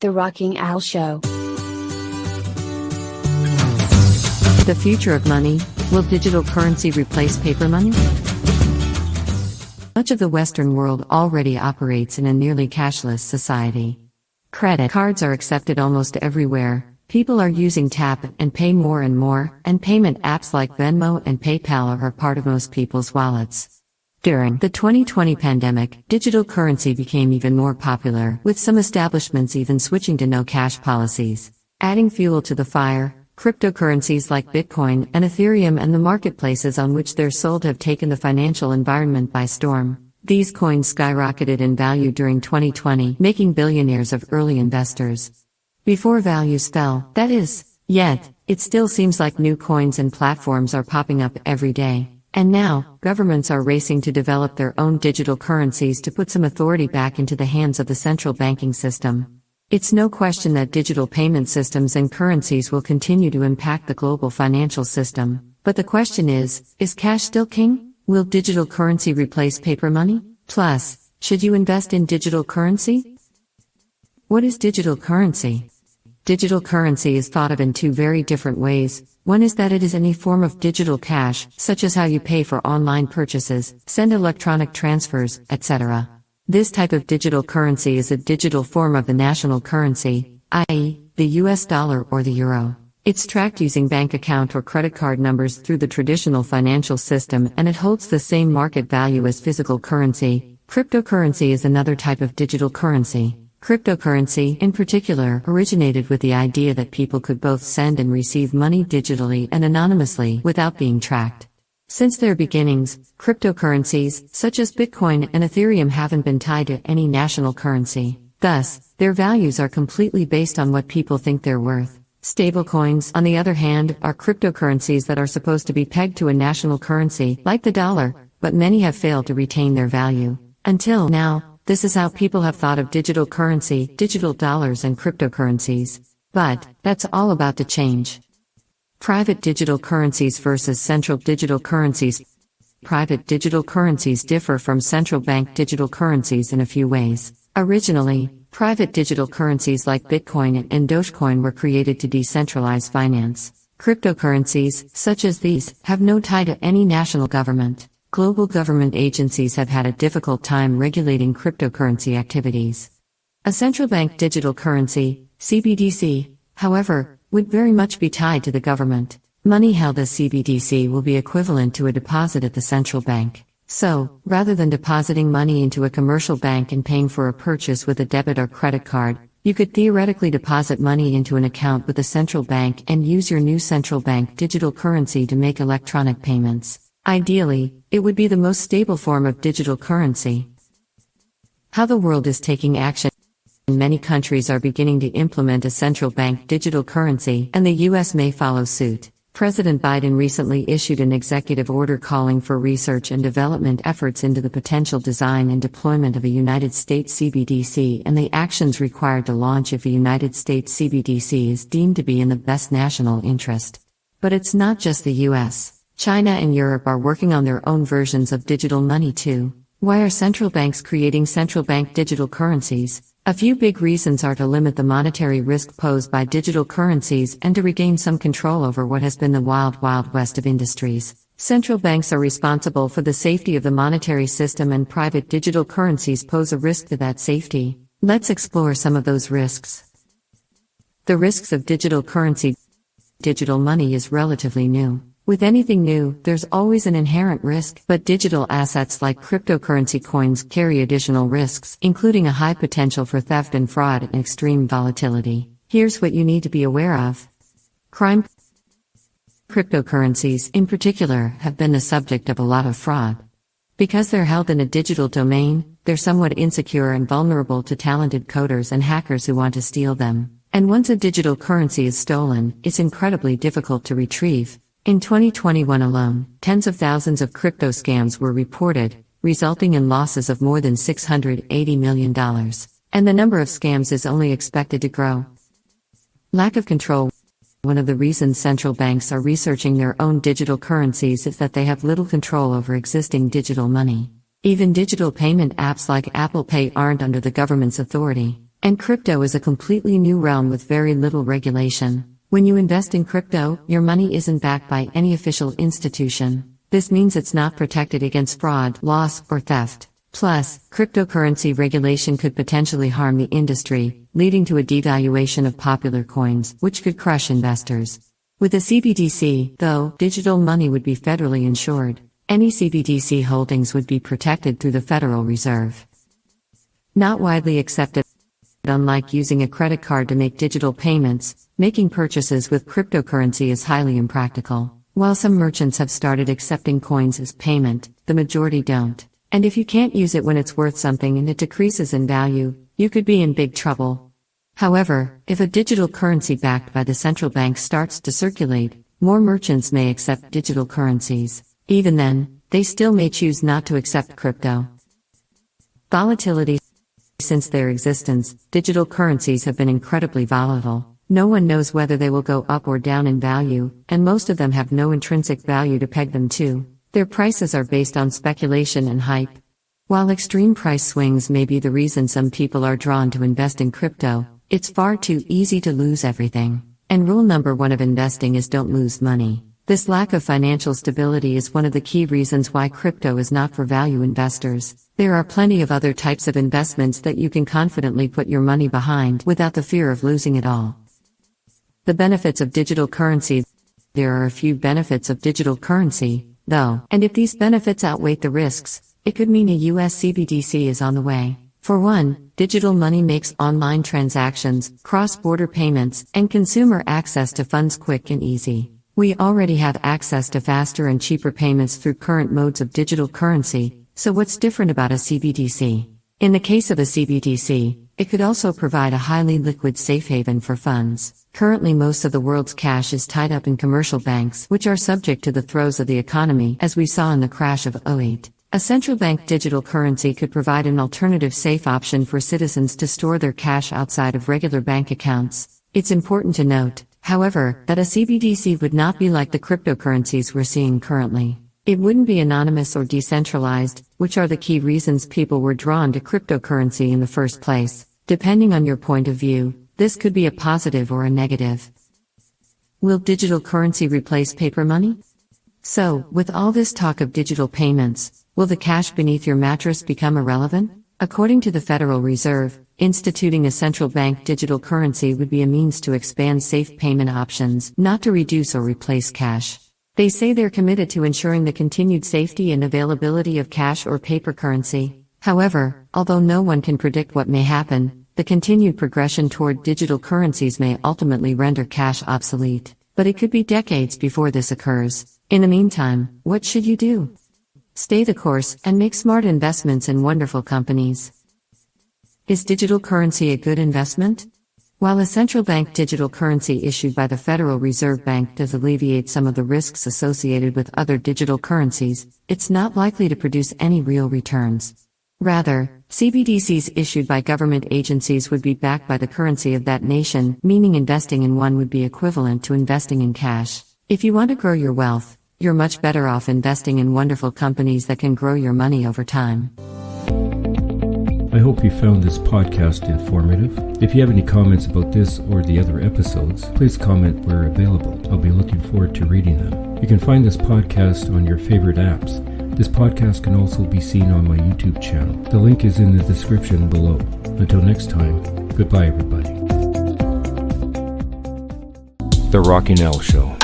The Rocking Al Show. The future of money. Will digital currency replace paper money? Much of the Western world already operates in a nearly cashless society. Credit cards are accepted almost everywhere. People are using tap and pay more and more, and payment apps like Venmo and PayPal are part of most people's wallets. During the 2020 pandemic, digital currency became even more popular, with some establishments even switching to no-cash policies. Adding fuel to the fire, cryptocurrencies like Bitcoin and Ethereum and the marketplaces on which they're sold have taken the financial environment by storm. These coins skyrocketed in value during 2020, making billionaires of early investors. Before values fell, that is. Yet, it still seems like new coins and platforms are popping up every day. And now, governments are racing to develop their own digital currencies to put some authority back into the hands of the central banking system. It's no question that digital payment systems and currencies will continue to impact the global financial system. But the question is cash still king? Will digital currency replace paper money? Plus, should you invest in digital currency? What is digital currency? Digital currency is thought of in two very different ways. One is that it is any form of digital cash, such as how you pay for online purchases, send electronic transfers, etc. This type of digital currency is a digital form of the national currency, i.e., the US dollar or the euro. It's tracked using bank account or credit card numbers through the traditional financial system, and it holds the same market value as physical currency. Cryptocurrency is another type of digital currency. Cryptocurrency, in particular, originated with the idea that people could both send and receive money digitally and anonymously without being tracked. Since their beginnings, cryptocurrencies, such as Bitcoin and Ethereum, haven't been tied to any national currency. Thus, their values are completely based on what people think they're worth. Stablecoins, on the other hand, are cryptocurrencies that are supposed to be pegged to a national currency, like the dollar, but many have failed to retain their value. Until now, this is how people have thought of digital currency, digital dollars and cryptocurrencies. But, that's all about to change. Private digital currencies versus central digital currencies. Private digital currencies differ from central bank digital currencies in a few ways. Originally, private digital currencies like Bitcoin and Dogecoin were created to decentralize finance. Cryptocurrencies, such as these, have no tie to any national government. Global government agencies have had a difficult time regulating cryptocurrency activities. A central bank digital currency, CBDC, however, would very much be tied to the government. Money held as CBDC will be equivalent to a deposit at the central bank. So, rather than depositing money into a commercial bank and paying for a purchase with a debit or credit card, you could theoretically deposit money into an account with the central bank and use your new central bank digital currency to make electronic payments. Ideally, it would be the most stable form of digital currency. How the world is taking action. Many countries are beginning to implement a central bank digital currency, and the US may follow suit. President Biden recently issued an executive order calling for research and development efforts into the potential design and deployment of a United States CBDC and the actions required to launch if a United States CBDC is deemed to be in the best national interest. But it's not just the US. China and Europe are working on their own versions of digital money too. Why are central banks creating central bank digital currencies? A few big reasons are to limit the monetary risk posed by digital currencies and to regain some control over what has been the wild, wild west of industries. Central banks are responsible for the safety of the monetary system, and private digital currencies pose a risk to that safety. Let's explore some of those risks. The risks of digital currency. Digital money is relatively new. With anything new, there's always an inherent risk, but digital assets like cryptocurrency coins carry additional risks, including a high potential for theft and fraud and extreme volatility. Here's what you need to be aware of. Crime. Cryptocurrencies, in particular, have been the subject of a lot of fraud. Because they're held in a digital domain, they're somewhat insecure and vulnerable to talented coders and hackers who want to steal them. And once a digital currency is stolen, it's incredibly difficult to retrieve. In 2021 alone, tens of thousands of crypto scams were reported, resulting in losses of more than $680 million. And the number of scams is only expected to grow. Lack of control. One of the reasons central banks are researching their own digital currencies is that they have little control over existing digital money. Even digital payment apps like Apple Pay aren't under the government's authority. And crypto is a completely new realm with very little regulation. When you invest in crypto, your money isn't backed by any official institution. This means it's not protected against fraud, loss, or theft. Plus, cryptocurrency regulation could potentially harm the industry, leading to a devaluation of popular coins, which could crush investors. With a CBDC, though, digital money would be federally insured. Any CBDC holdings would be protected through the Federal Reserve. Not widely accepted. Unlike using a credit card to make digital payments, making purchases with cryptocurrency is highly impractical. While some merchants have started accepting coins as payment, the majority don't. And if you can't use it when it's worth something and it decreases in value, you could be in big trouble. However, if a digital currency backed by the central bank starts to circulate, more merchants may accept digital currencies. Even then, they still may choose not to accept crypto. Volatility. Since their existence, digital currencies have been incredibly volatile. No one knows whether they will go up or down in value, and most of them have no intrinsic value to peg them to. Their prices are based on speculation and hype. While extreme price swings may be the reason some people are drawn to invest in crypto, it's far too easy to lose everything. And rule number 1 of investing is don't lose money. This lack of financial stability is one of the key reasons why crypto is not for value investors. There are plenty of other types of investments that you can confidently put your money behind without the fear of losing it all. The benefits of digital currency. There are a few benefits of digital currency, though, and if these benefits outweigh the risks, it could mean a US CBDC is on the way. For one, digital money makes online transactions, cross-border payments, and consumer access to funds quick and easy. We already have access to faster and cheaper payments through current modes of digital currency, so what's different about a CBDC? In the case of a CBDC, it could also provide a highly liquid safe haven for funds. Currently, most of the world's cash is tied up in commercial banks, which are subject to the throes of the economy, as we saw in the crash of '08. A central bank digital currency could provide an alternative safe option for citizens to store their cash outside of regular bank accounts. It's important to note, however, that a CBDC would not be like the cryptocurrencies we're seeing currently. It wouldn't be anonymous or decentralized, which are the key reasons people were drawn to cryptocurrency in the first place. Depending on your point of view, this could be a positive or a negative. Will digital currency replace paper money? So, with all this talk of digital payments, will the cash beneath your mattress become irrelevant? According to the Federal Reserve, instituting a central bank digital currency would be a means to expand safe payment options, not to reduce or replace cash. They say they're committed to ensuring the continued safety and availability of cash or paper currency. However, although no one can predict what may happen, the continued progression toward digital currencies may ultimately render cash obsolete. But it could be decades before this occurs. In the meantime, what should you do? Stay the course and make smart investments in wonderful companies. Is digital currency a good investment? While a central bank digital currency issued by the Federal Reserve Bank does alleviate some of the risks associated with other digital currencies, it's not likely to produce any real returns. Rather, CBDCs issued by government agencies would be backed by the currency of that nation, meaning investing in one would be equivalent to investing in cash. If you want to grow your wealth, you're much better off investing in wonderful companies that can grow your money over time. I hope you found this podcast informative. If you have any comments about this or the other episodes, please comment where available. I'll be looking forward to reading them. You can find this podcast on your favorite apps. This podcast can also be seen on my YouTube channel. The link is in the description below. Until next time, goodbye everybody. The Rockinell Show.